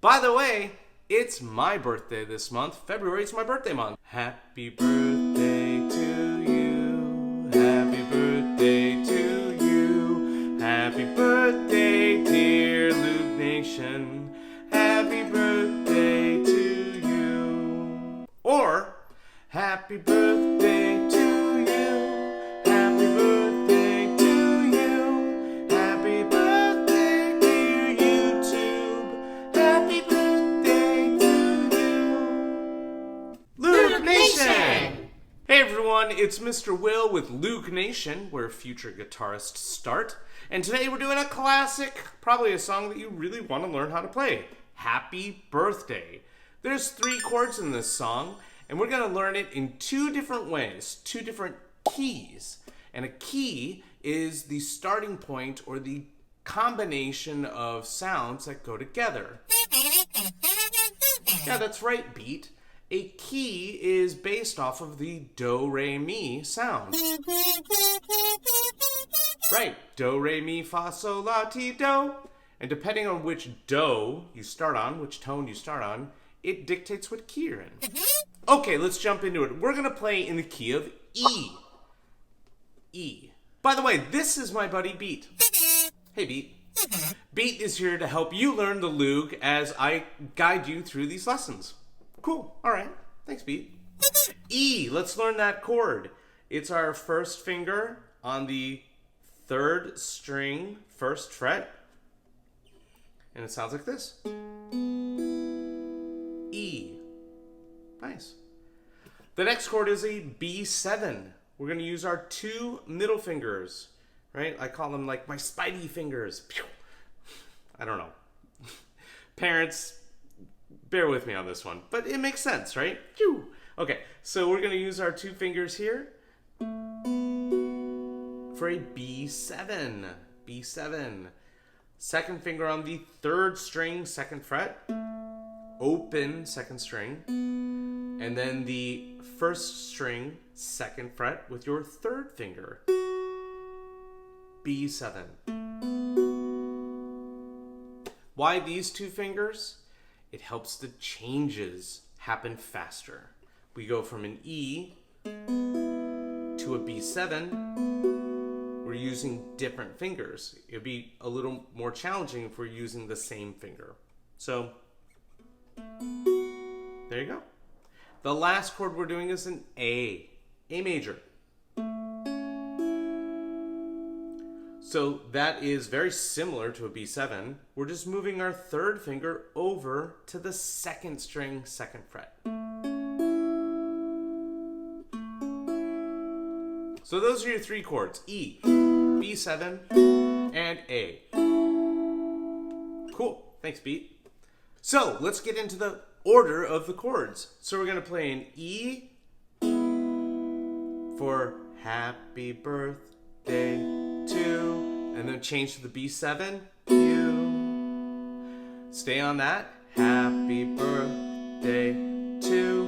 By the way, it's my birthday this month. February is my birthday month. Happy birthday to you. Happy birthday to you. Happy birthday, dear Loog Nation. Happy birthday to you. Or, happy birthday to you. Happy birthday to you. Happy birthday, dear YouTube. Happy birthday to you. Loog Nation! Hey everyone, it's Mr. Will with Loog Nation, where future guitarists start. And today we're doing a classic, probably a song that you really want to learn how to play. Happy Birthday. There's 3 chords in this song, and we're going to learn it in 2 different ways, 2 different keys. And a key is the starting point or the combination of sounds that go together. Yeah, that's right, Beat. A key is based off of the do, re, mi sound. Right, do, re, mi, fa, sol, la, ti, do. And depending on which do you start on, which tone you start on, it dictates what key you're in. Okay, let's jump into it. We're gonna play in the key of E. E. By the way, this is my buddy Beat. Hey, Beat. Beat is here to help you learn the Loog as I guide you through these lessons. Cool. All right. Thanks, Beat. E. Let's learn that chord. It's our first finger on the 3rd string, 1st fret. And it sounds like this. E. Nice. The next chord is a B7. We're going to use our 2 middle fingers, right? I call them like my spidey fingers. I don't know. Parents, bear with me on this one, but it makes sense, right? Okay, so we're going to use our 2 fingers here for a B7. B7. 2nd finger on the 3rd string, 2nd fret. Open 2nd string. And then the 1st string, 2nd fret with your 3rd finger. B7. Why these 2 fingers? It helps the changes happen faster. We go from an E to a B7. We're using different fingers. It'd be a little more challenging if we're using the same finger. So, there you go. The last chord we're doing is an A major. So that is very similar to a B7. We're just moving our 3rd finger over to the 2nd string, 2nd fret. So those are your 3 chords, E, B7, and A. Cool, thanks, Beat. So let's get into the order of the chords. So we're gonna play an E for happy birthday to, and then change to the B7, you. Stay on that, happy birthday to,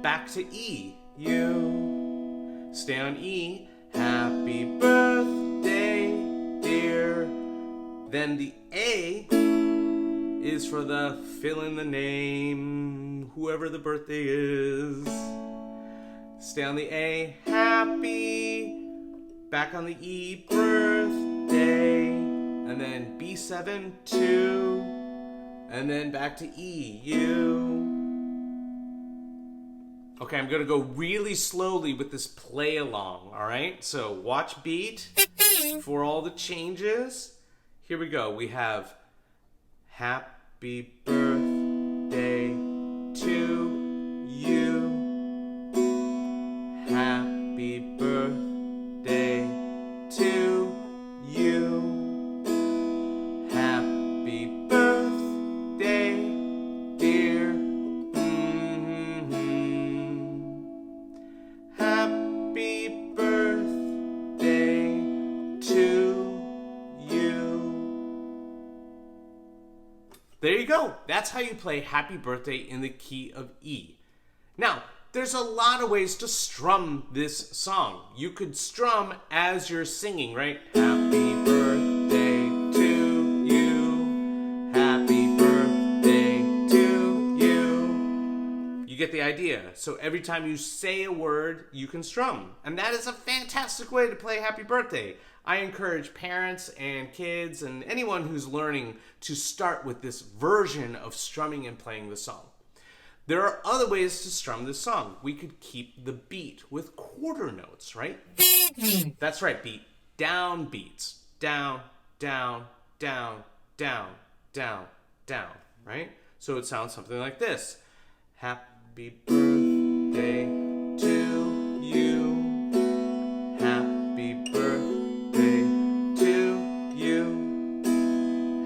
back to E, you. Stay on E, happy birthday, dear. Then the A is for the fill in the name, whoever the birthday is. Stay on the A, happy. Back on the E, birthday. And then B7, 2. And then back to E, U. Okay, I'm going to go really slowly with this play along, all right? So watch Beat for all the changes. Here we go. We have happy birthday to you. Happy birthday to you. Happy birthday, dear. Happy birthday to you. There you go. That's how you play Happy Birthday in the key of E. Now, there's a lot of ways to strum this song. You could strum as you're singing, right? Happy birthday to you. Happy birthday get the idea. So every time you say a word, you can strum. And that is a fantastic way to play Happy Birthday. I encourage parents and kids and anyone who's learning to start with this version of strumming and playing the song. There are other ways to strum this song. We could keep the beat with quarter notes, right? That's right, beat. Down beats. Down, down, down, down, down, down, right? So it sounds something like this. Happy birthday to you. Happy birthday to you.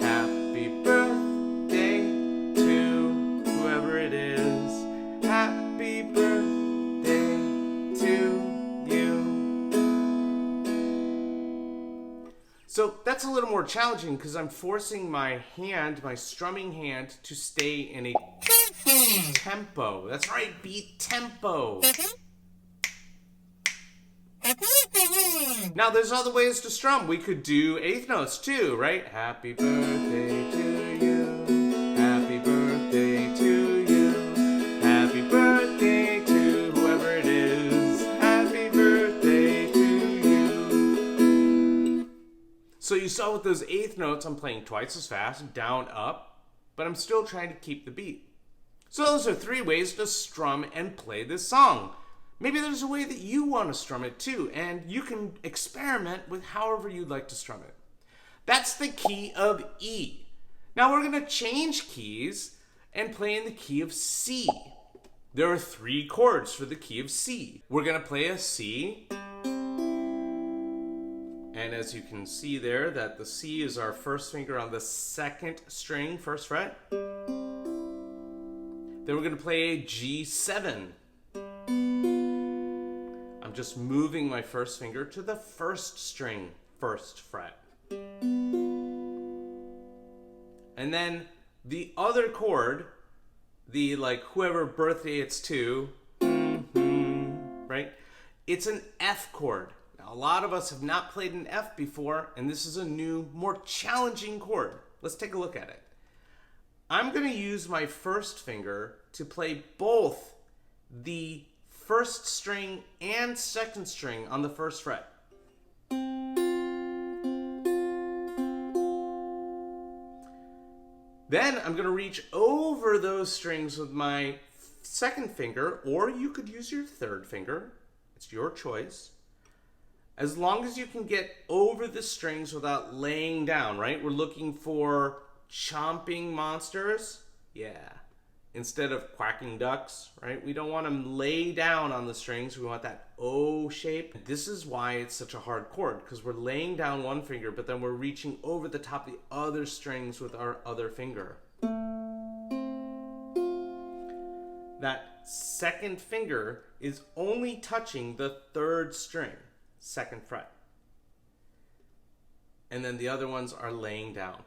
Happy birthday to whoever it is. Happy birthday to you. So that's a little more challenging because I'm forcing my hand, my strumming hand, to stay in a tempo. That's right, beat tempo. Now there's other ways to strum. We could do eighth notes too, right? Happy birthday to you. Happy birthday to you. Happy birthday to whoever it is. Happy birthday to you. So you saw with those eighth notes, I'm playing twice as fast, down, up, but I'm still trying to keep the beat. So those are 3 ways to strum and play this song. Maybe there's a way that you want to strum it too, and you can experiment with however you'd like to strum it. That's the key of E. Now we're going to change keys and play in the key of C. There are 3 chords for the key of C. We're going to play a C. And as you can see there, that the C is our first finger on the 2nd string, 1st fret. Then we're going to play a G7. I'm just moving my first finger to the 1st string, 1st fret. And then the other chord, the whoever birthday it's to, right? It's an F chord. Now, a lot of us have not played an F before, and this is a new, more challenging chord. Let's take a look at it. I'm going to use my first finger to play both the 1st string and 2nd string on the 1st fret. Then I'm going to reach over those strings with my 2nd finger, or you could use your 3rd finger. It's your choice. As long as you can get over the strings without laying down, right? We're looking for chomping monsters, yeah, instead of quacking ducks, right? We don't want to lay down on the strings. We want that O shape. This is why it's such a hard chord, because we're laying down one finger, but then we're reaching over the top of the other strings with our other finger. That 2nd finger is only touching the 3rd string, 2nd fret. And then the other ones are laying down.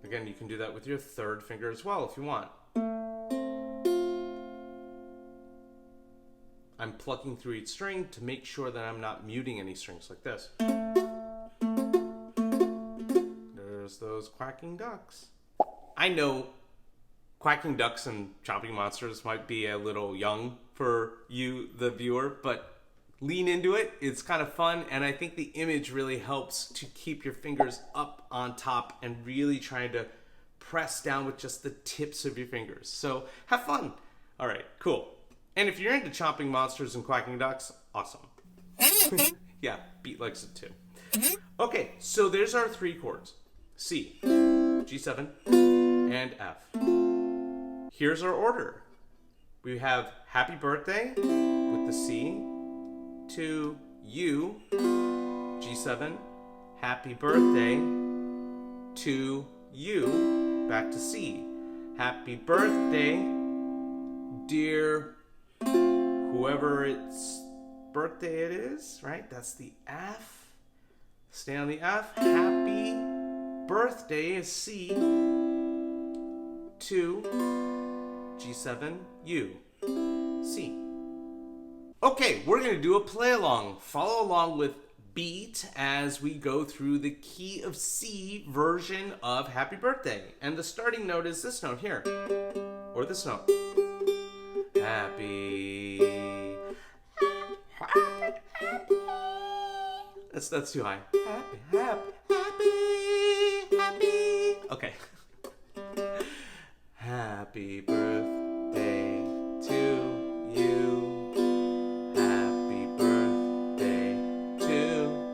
Again, you can do that with your 3rd finger as well if you want. I'm plucking through each string to make sure that I'm not muting any strings like this. There's those quacking ducks. I know quacking ducks and chomping monsters might be a little young for you, the viewer, but lean into it. It's kind of fun, and I think the image really helps to keep your fingers up on top and really trying to press down with just the tips of your fingers. So have fun. All right, cool. And if you're into chomping monsters and quacking ducks, awesome. Yeah, Beat likes it too. Okay, so there's our 3 chords. C, G7, and F. Here's our order. We have Happy Birthday with the C, to you, G7, Happy Birthday to you, back to C. Happy birthday, dear whoever it's birthday it is, right? That's the F. Stay on the F. Happy birthday is C to G7, U, C. Okay, we're going to do a play along. Follow along with beat as we go through the key of C version of Happy Birthday. And the starting note is this note here, or this note. Happy. That's too high. Happy. Okay. Happy birthday to you. Happy birthday to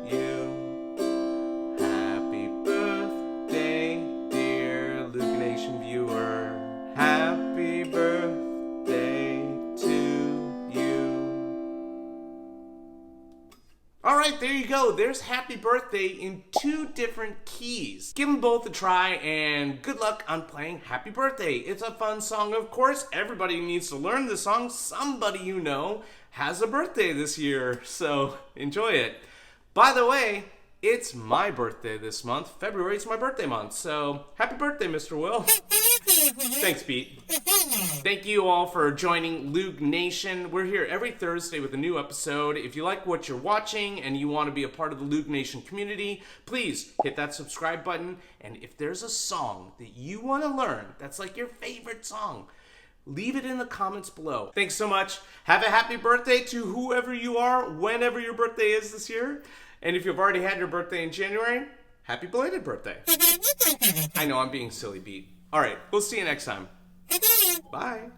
you. Happy birthday, dear Loog Nation viewer. Happy birthday to you. All right, there you go. There's Happy Birthday in 2 different keys. Give them both a try and good luck on playing Happy Birthday. It's a fun song, of course. Everybody needs to learn the song. Somebody you know has a birthday this year, so enjoy it. By the way, it's my birthday this month. February is my birthday month, so happy birthday, Mr. Will. Thanks, Pete. Thank you all for joining Loog Nation. We're here every Thursday with a new episode. If you like what you're watching and you want to be a part of the Loog Nation community, please hit that subscribe button. And if there's a song that you want to learn that's like your favorite song, leave it in the comments below. Thanks so much. Have a happy birthday to whoever you are, whenever your birthday is this year. And if you've already had your birthday in January, happy belated birthday. I know I'm being silly, Beat. All right, we'll see you next time. Bye.